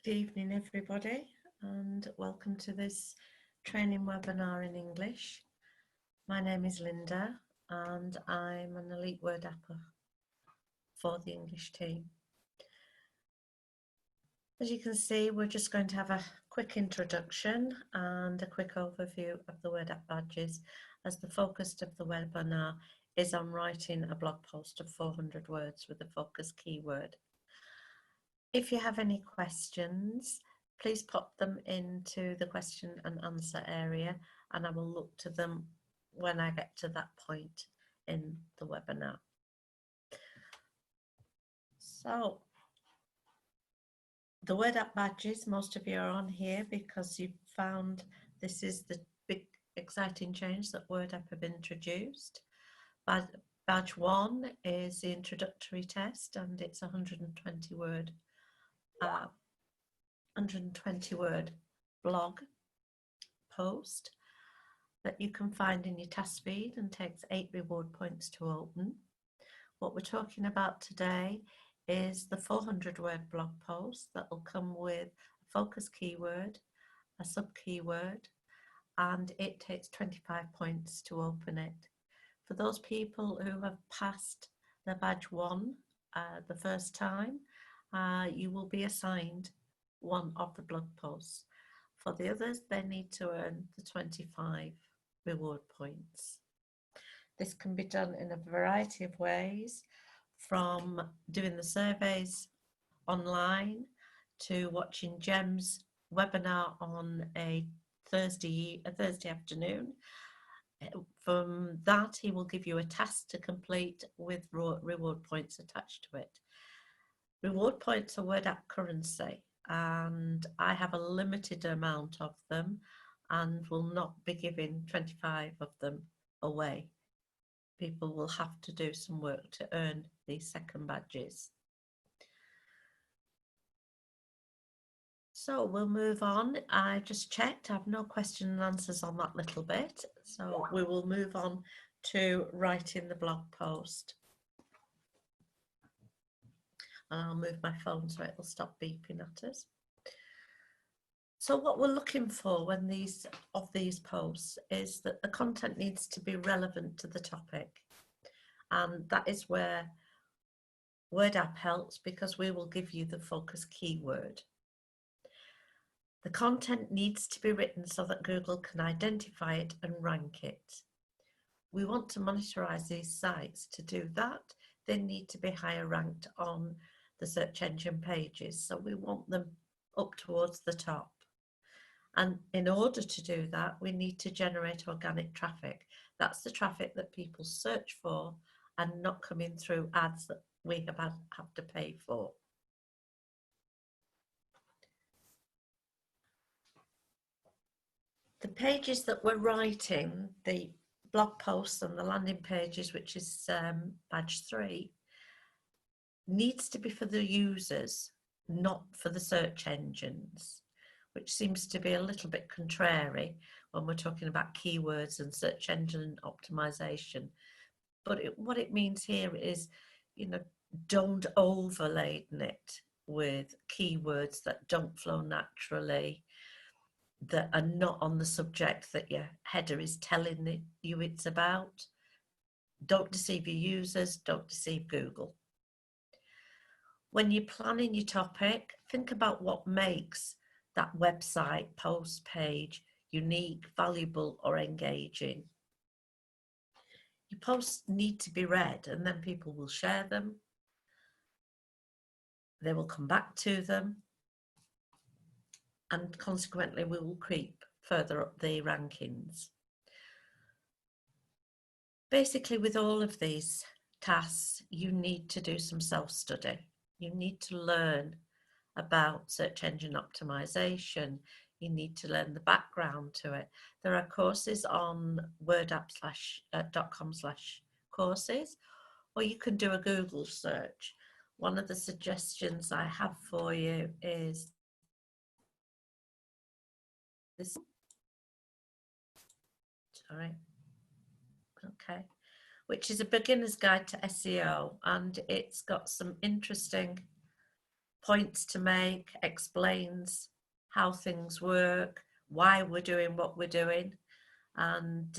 Good evening, everybody, and welcome to this training webinar in English. My name is Linda, and I'm an elite Wordapper for the English team. As you can see, we're just going to have a quick introduction and a quick overview of the Wordapp badges, as the focus of the webinar is on writing a blog post of 400 words with a focus keyword. If you have any questions, please pop them into the question and answer area, and I will look to them when I get to that point in the webinar. So, the Wordapp badges, most of you are on here because you've found this is the big exciting change that Wordapp have introduced. Badge 1 is the introductory test, and it's 120 word blog post that you can find in your task feed and takes 8 reward points to open. What we're talking about today is the 400 word blog post that will come with a focus keyword, a sub keyword, and it takes 25 points to open it. For those people who have passed the badge 1 the first time, you will be assigned one of the blog posts. For the others, they need to earn the 25 reward points. This can be done in a variety of ways, from doing the surveys online to watching Jem's webinar on a Thursday afternoon. From that, he will give you a task to complete with reward points attached to it. Reward points are Wordapp currency, and I have a limited amount of them and will not be giving 25 of them away. People will have to do some work to earn these second badges. So we'll move on. I just checked, I have no question and answers on that little bit. So we will move on to writing the blog post. And I'll move my phone so it will stop beeping at us. So what we're looking for when these posts is that the content needs to be relevant to the topic. And that is where Wordapp helps, because we will give you the focus keyword. The content needs to be written so that Google can identify it and rank it. We want to monitorize these sites. To do that, they need to be higher ranked on the search engine pages. So we want them up towards the top. And in order to do that, we need to generate organic traffic. That's the traffic that people search for and not coming through ads that we have to pay for. The pages that we're writing, the blog posts and the landing pages, which is badge 3, needs to be for the users, not for the search engines, which seems to be a little bit contrary when we're talking about keywords and search engine optimization. But what it means here is, don't overladen it with keywords that don't flow naturally, that are not on the subject that your header is telling you it's about. Don't deceive your users, don't deceive Google. When you're planning your topic, think about what makes that website, post, page unique, valuable, or engaging. Your posts need to be read, and then people will share them. They will come back to them, and consequently we will creep further up the rankings. Basically, with all of these tasks, you need to do some self-study. You need to learn about search engine optimization. You need to learn the background to it. There are courses on wordapp.com/courses, or you can do a Google search. One of the suggestions I have for you is this. Which is a beginner's guide to SEO, and it's got some interesting points to make, explains how things work, why we're doing what we're doing. And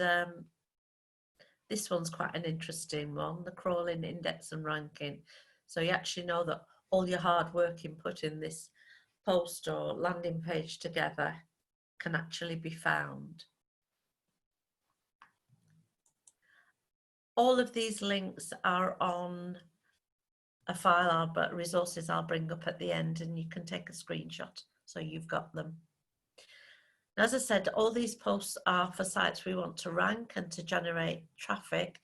this one's quite an interesting one, the crawling, index and ranking. So you actually know that all your hard work in putting this post or landing page together can actually be found. All of these links are on a file, but resources I'll bring up at the end, and you can take a screenshot so you've got them. As I said, all these posts are for sites we want to rank and to generate traffic,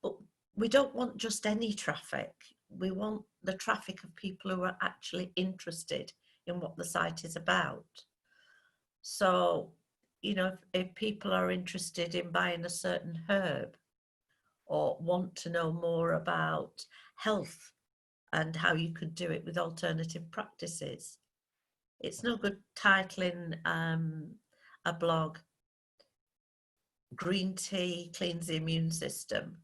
but we don't want just any traffic. We want the traffic of people who are actually interested in what the site is about. So, you know, if people are interested in buying a certain herb or want to know more about health and how you could do it with alternative practices, it's no good titling a blog "Green tea cleans the immune system"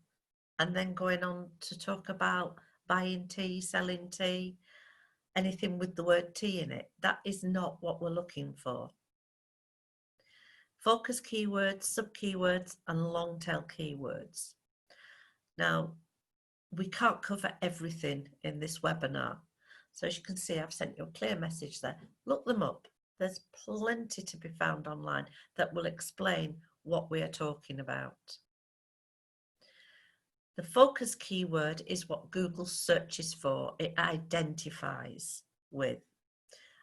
and then going on to talk about buying tea, selling tea, anything with the word tea in it. That is not what we're looking for. Focus keywords, sub-keywords, and long-tail keywords. Now, we can't cover everything in this webinar. So as you can see, I've sent you a clear message there. Look them up. There's plenty to be found online that will explain what we are talking about. The focus keyword is what Google searches for, it identifies with.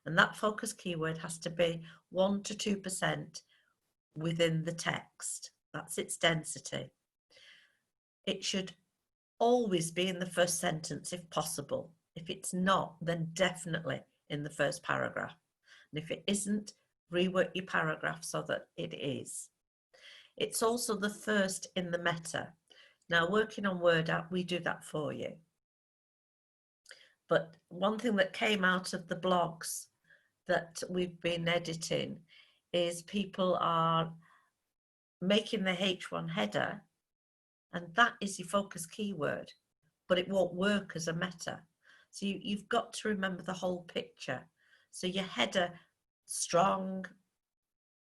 And that focus keyword has to be 1 to 2% within the text. That's its density. It should always be in the first sentence if possible. If it's not, then definitely in the first paragraph. And if it isn't, rework your paragraph so that it is. It's also the first in the meta. Now, working on Wordapp, we do that for you. But one thing that came out of the blogs that we've been editing is people are making the H1 header, and that is your focus keyword, but it won't work as a meta. So you've got to remember the whole picture. So your header, strong,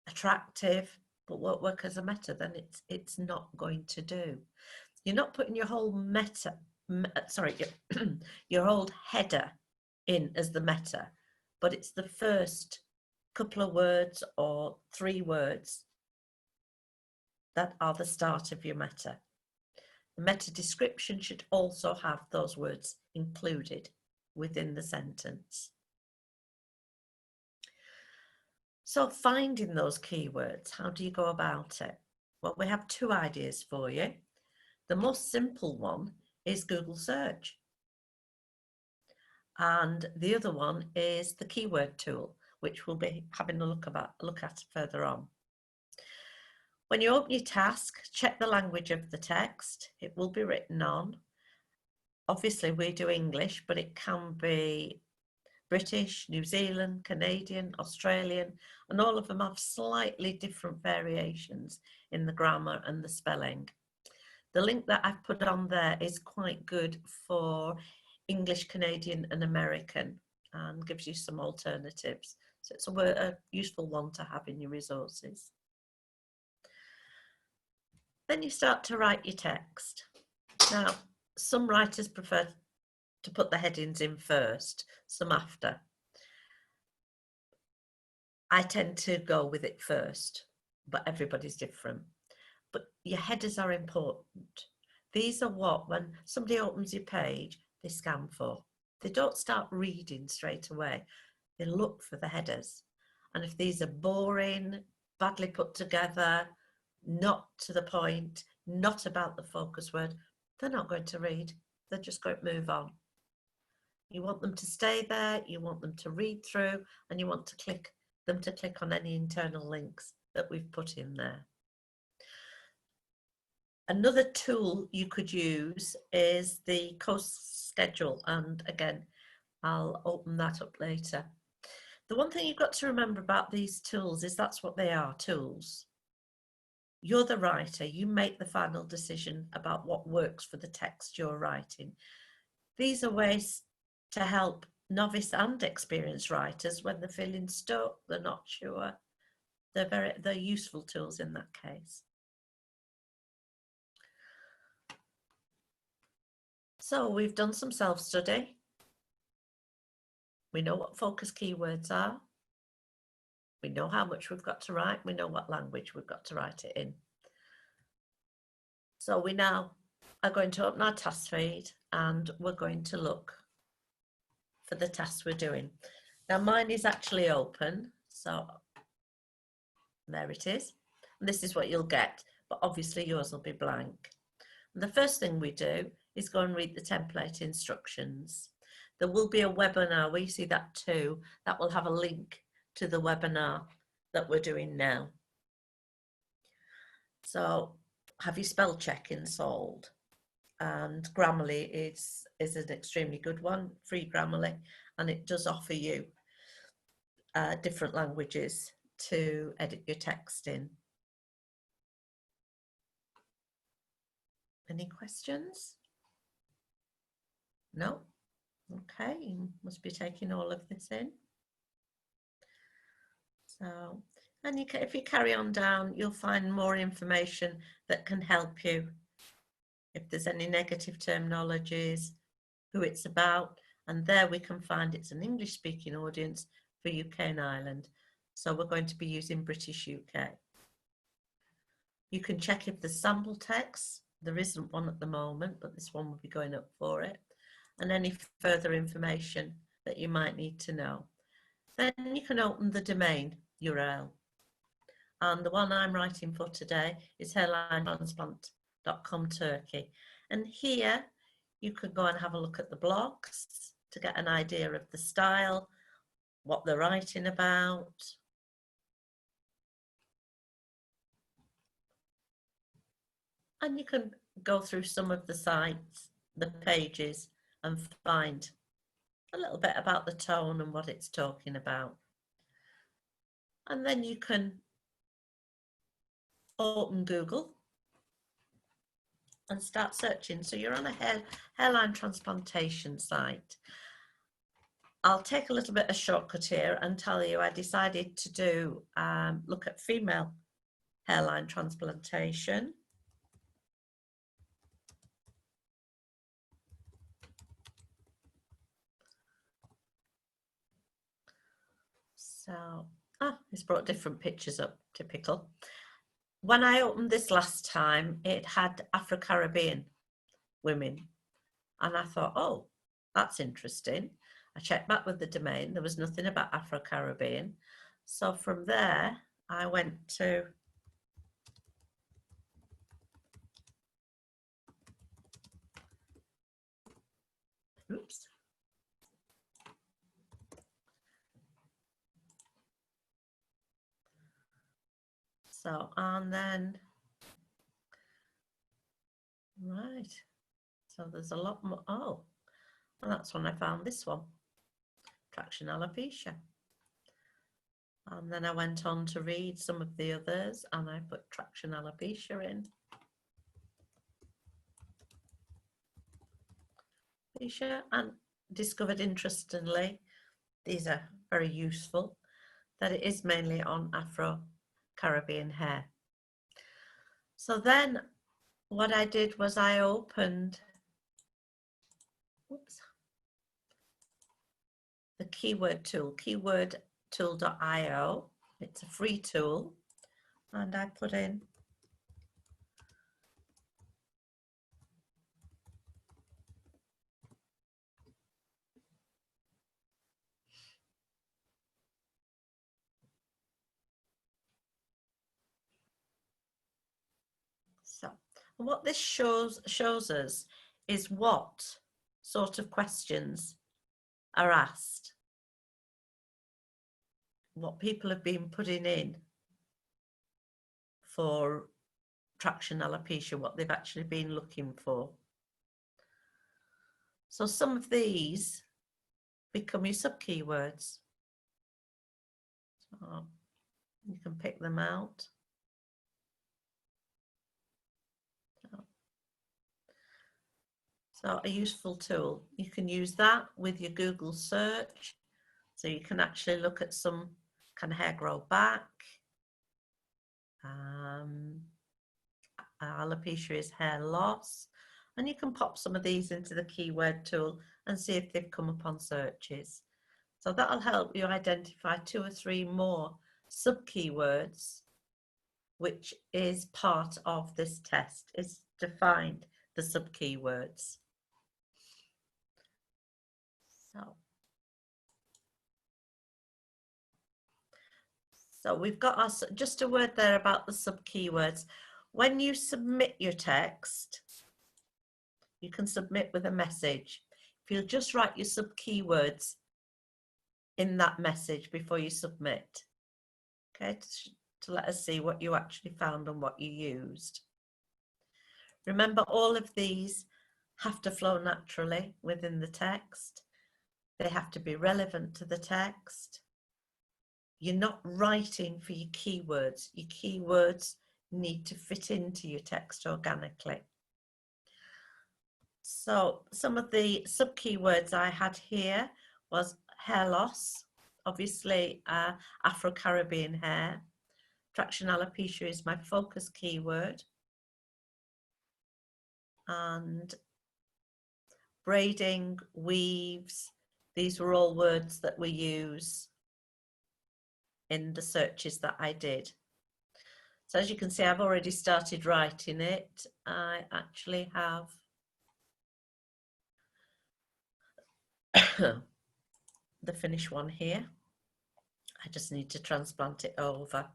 attractive, but won't work as a meta, then it's not going to do. You're not putting your whole your whole header in as the meta, but it's the first couple of words or 3 words that are the start of your meta. The meta description should also have those words included within the sentence. So finding those keywords, how do you go about it? Well, we have 2 ideas for you. The most simple one is Google search. And the other one is the keyword tool, which we'll be having a look at further on. When you open your task, check the language of the text. It will be written on. Obviously, we do English, but it can be British, New Zealand, Canadian, Australian, and all of them have slightly different variations in the grammar and the spelling. The link that I've put on there is quite good for English, Canadian, and American, and gives you some alternatives. So it's a useful one to have in your resources. Then you start to write your text. Now, some writers prefer to put the headings in first, some after. I tend to go with it first, but everybody's different. But your headers are important. These are what, when somebody opens your page, they scan for. They don't start reading straight away. They look for the headers. And if these are boring, badly put together, not to the point, not about the focus word, they're not going to read. They're just going to move on. You want them to stay there, you want them to read through, and you want them to click on any internal links that we've put in there. Another tool you could use is the course schedule, and again, I'll open that up later. The one thing you've got to remember about these tools is that's what they are, tools. You're the writer, you make the final decision about what works for the text you're writing. These are ways to help novice and experienced writers when they're feeling stuck, they're not sure. They're useful tools in that case. So we've done some self-study. We know what focus keywords are. We know how much we've got to write. We know what language we've got to write it in. So we now are going to open our task feed and we're going to look for the tasks we're doing. Now mine is actually open, so there it is. And this is what you'll get, but obviously yours will be blank. And the first thing we do is go and read the template instructions. There will be a webinar where you see that too. That will have a link to the webinar that we're doing now. So have your spell check installed? And Grammarly is an extremely good one, free Grammarly, and it does offer you different languages to edit your text in. Any questions? No? Okay, you must be taking all of this in. So, and you can, if you carry on down, you'll find more information that can help you. If there's any negative terminologies, who it's about, and there we can find it's an English speaking audience for UK and Ireland. So we're going to be using British UK. You can check if there's sample text. There isn't one at the moment, but this one will be going up for it. And any further information that you might need to know. Then you can open the domain URL. And the one I'm writing for today is hairlinetransplant.com Turkey. And here you can go and have a look at the blogs to get an idea of the style, what they're writing about. And you can go through some of the sites, the pages, and find a little bit about the tone and what it's talking about. And then you can open Google and start searching. So you're on a hairline transplantation site. I'll take a little bit of shortcut here and tell you I decided to do look at female hairline transplantation. So, it's brought different pictures up, typical. When I opened this last time, it had Afro-Caribbean women. And I thought, oh, that's interesting. I checked back with the domain. There was nothing about Afro-Caribbean. So from there, I went to oops. So, and then, right. So there's a lot more. Oh, and that's when I found this one, traction alopecia. And then I went on to read some of the others and I put traction alopecia in. And discovered, interestingly, these are very useful, that it is mainly on Afro-Caribbean hair. So then what I did was I opened the keyword tool, keywordtool.io. It's a free tool, and I put in so what this shows us is what sort of questions are asked, what people have been putting in for traction alopecia, what they've actually been looking for. So some of these become your sub keywords. So you can pick them out. So a useful tool. You can use that with your Google search. So you can actually look at some, can hair grow back? Alopecia is hair loss. And you can pop some of these into the keyword tool and see if they've come up on searches. So that'll help you identify 2 or 3 more sub-keywords, which is part of this test, is to find the sub-keywords. So we've got just a word there about the sub-keywords. When you submit your text, you can submit with a message. If you'll just write your sub-keywords in that message before you submit, okay, to let us see what you actually found and what you used. Remember, all of these have to flow naturally within the text. They have to be relevant to the text. You're not writing for your keywords. Your keywords need to fit into your text organically. So some of the sub-keywords I had here was hair loss, obviously Afro-Caribbean hair. Traction alopecia is my focus keyword. And braiding, weaves, these were all words that we use in the searches that I did. So as you can see, I've already started writing it. I actually have the finished one here. I just need to transplant it over.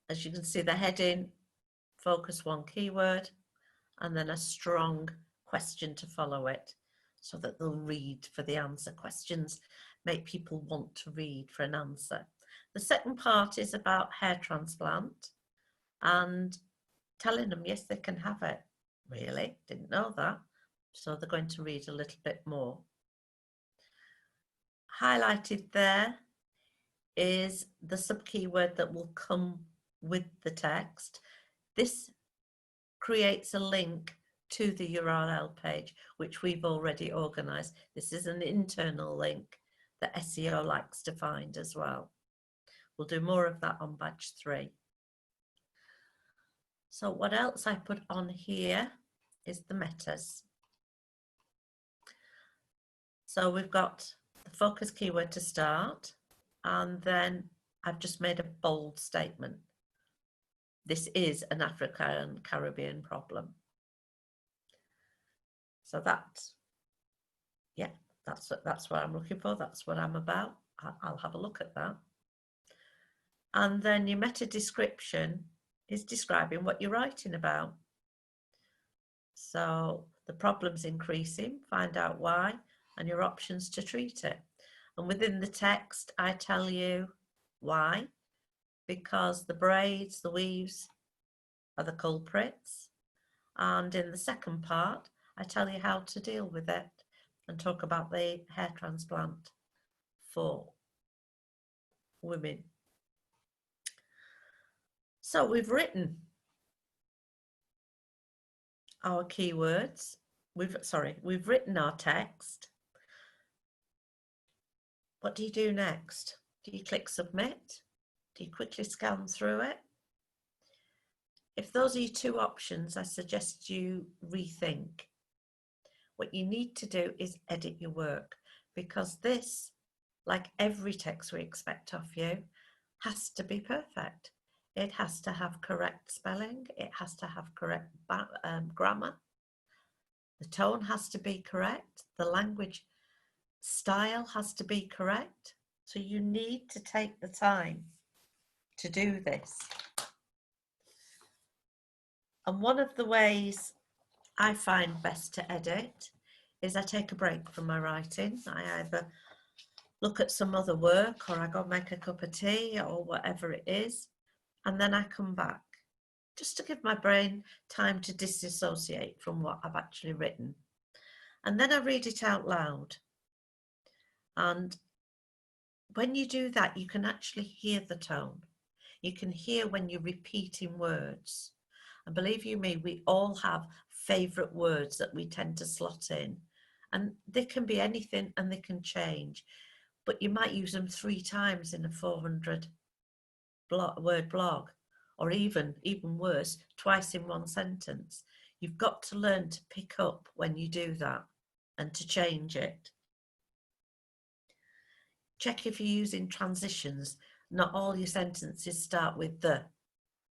As you can see, the heading, focus one keyword, and then a strong question to follow it so that they'll read for the answer. Questions make people want to read for an answer. The second part is about hair transplant and telling them, yes, they can have it. Really? Didn't know that. So they're going to read a little bit more. Highlighted there is the sub-keyword that will come with the text. This creates a link to the URL page, which we've already organized. This is an internal link that SEO likes to find as well. We'll do more of that on batch 3. So what else I put on here is the metas. So we've got the focus keyword to start, and then I've just made a bold statement. This is an African and Caribbean problem. So that's what I'm looking for. That's what I'm about. I'll have a look at that. And then your meta description is describing what you're writing about. So the problem's increasing, find out why, and your options to treat it. And within the text, I tell you why, because the braids, the weaves are the culprits. And in the second part, I tell you how to deal with it and talk about the hair transplant for women. So we've written our keywords. We've written our text. What do you do next? Do you click submit? Do you quickly scan through it? If those are your 2 options, I suggest you rethink. What you need to do is edit your work, because this, like every text we expect of you, has to be perfect. It has to have correct spelling. It has to have correct grammar. The tone has to be correct. The language style has to be correct. So you need to take the time to do this. And one of the ways I find best to edit is I take a break from my writing. I either look at some other work, or I go make a cup of tea, or whatever it is, and then I come back just to give my brain time to disassociate from what I've actually written. And then I read it out loud. And when you do that, you can actually hear the tone. You can hear when you're repeating words. And believe you me, we all have favourite words that we tend to slot in. And they can be anything and they can change, but you might use them 3 times in a 400 word blog, or even worse, twice in one sentence. You've got to learn to pick up when you do that and to change it. Check if you're using transitions. Not all your sentences start with the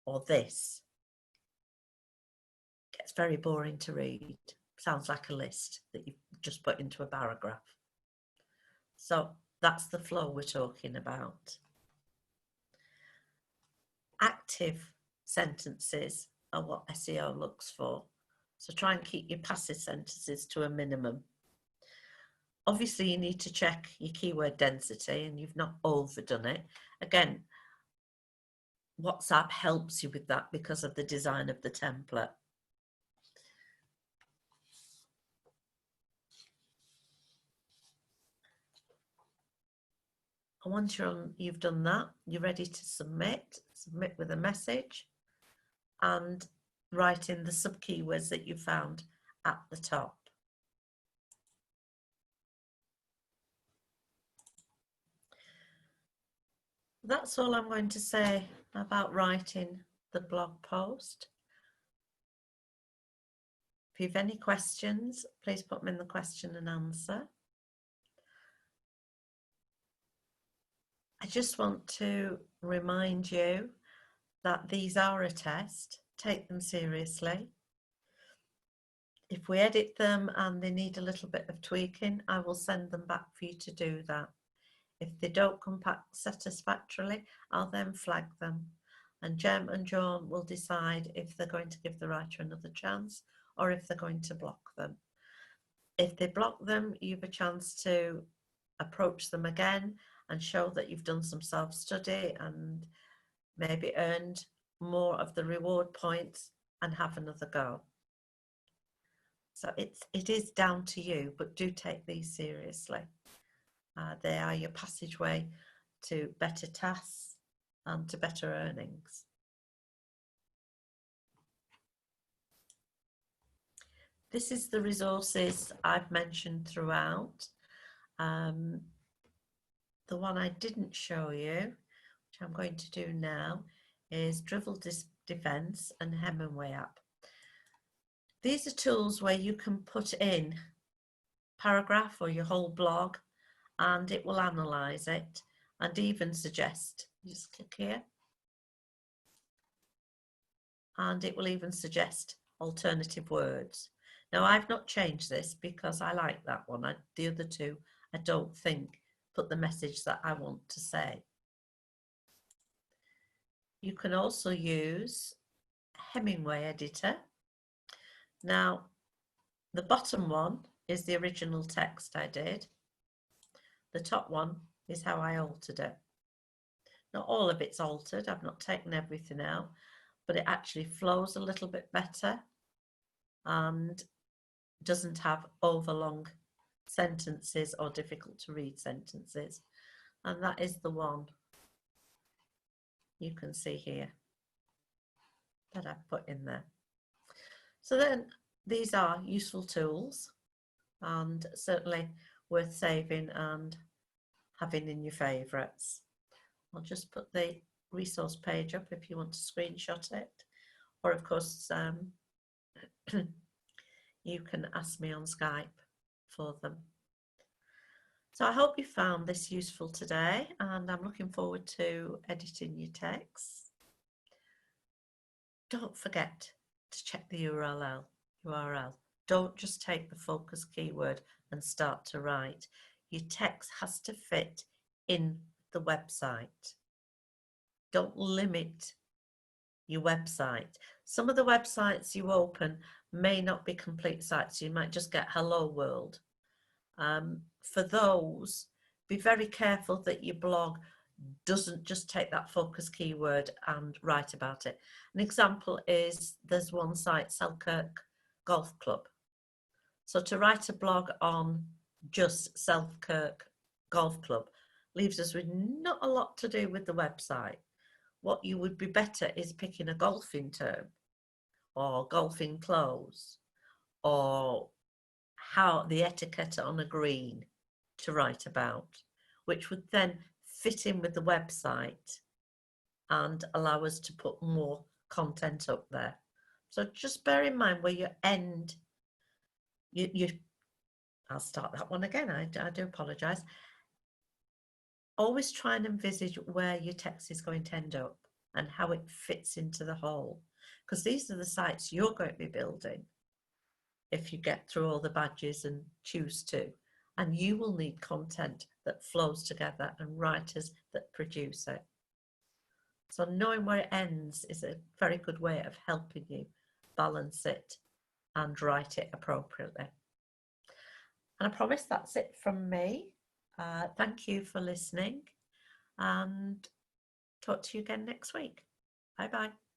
or this. It gets very boring to read. Sounds like a list that you've just put into a paragraph. So that's the flow we're talking about. Active sentences are what SEO looks for. So try and keep your passive sentences to a minimum. Obviously, you need to check your keyword density and you've not overdone it. Again, WhatsApp helps you with that because of the design of the template. And once you've done that, you're ready to submit with a message and write in the sub keywords that you found at the top. That's all I'm going to say about writing the blog post. If you have any questions, please put them in the question and answer. I just want to remind you that these are a test. Take them seriously. If we edit them and they need a little bit of tweaking, I will send them back for you to do that. If they don't come back satisfactorily, I'll then flag them. And Jem and John will decide if they're going to give the writer another chance or if they're going to block them. If they block them, you have a chance to approach them again and show that you've done some self-study and maybe earned more of the reward points and have another go. So it is down to you, but do take these seriously. They are your passageway to better tasks and to better earnings. This is the resources I've mentioned throughout. The one I didn't show you, which I'm going to do now, is Drivel Defense and Hemingway app. These are tools where you can put in paragraph or your whole blog and it will analyze it and even suggest, just click here, and it will even suggest alternative words. Now I've not changed this because I like that one. The other two I don't think put the message that I want to say. You can also use Hemingway editor. Now the bottom one is the original text I did. The top one is how I altered it. Not all of it's altered, I've not taken everything out, but it actually flows a little bit better and doesn't have overlong sentences or difficult to read sentences. And that is the one you can see here that I've put in there. So then these are useful tools and certainly worth saving and having in your favourites. I'll just put the resource page up if you want to screenshot it, or of course you can ask me on Skype for them. So I hope you found this useful today, and I'm looking forward to editing your texts. Don't forget to check the URL. Don't just take the focus keyword and start to write. Your text has to fit in the website. Don't limit your website. Some of the websites you open may not be complete sites. You might just get hello world. For those, be very careful that your blog doesn't just take that focus keyword and write about it. An example is there's one site, Selkirk Golf Club. So to write a blog on just Selkirk Golf Club leaves us with not a lot to do with the website. What you would be better is picking a golfing term or golfing clothes or how the etiquette on a green to write about, which would then fit in with the website and allow us to put more content up there. So just bear in mind where you end. I'll start that one again. I do apologise. Always try and envisage where your text is going to end up and how it fits into the whole, because these are the sites you're going to be building if you get through all the badges and choose to, and you will need content that flows together and writers that produce it. So knowing where it ends is a very good way of helping you balance it and write it appropriately. And I promise that's it from me. Thank you for listening, and talk to you again next week. Bye bye.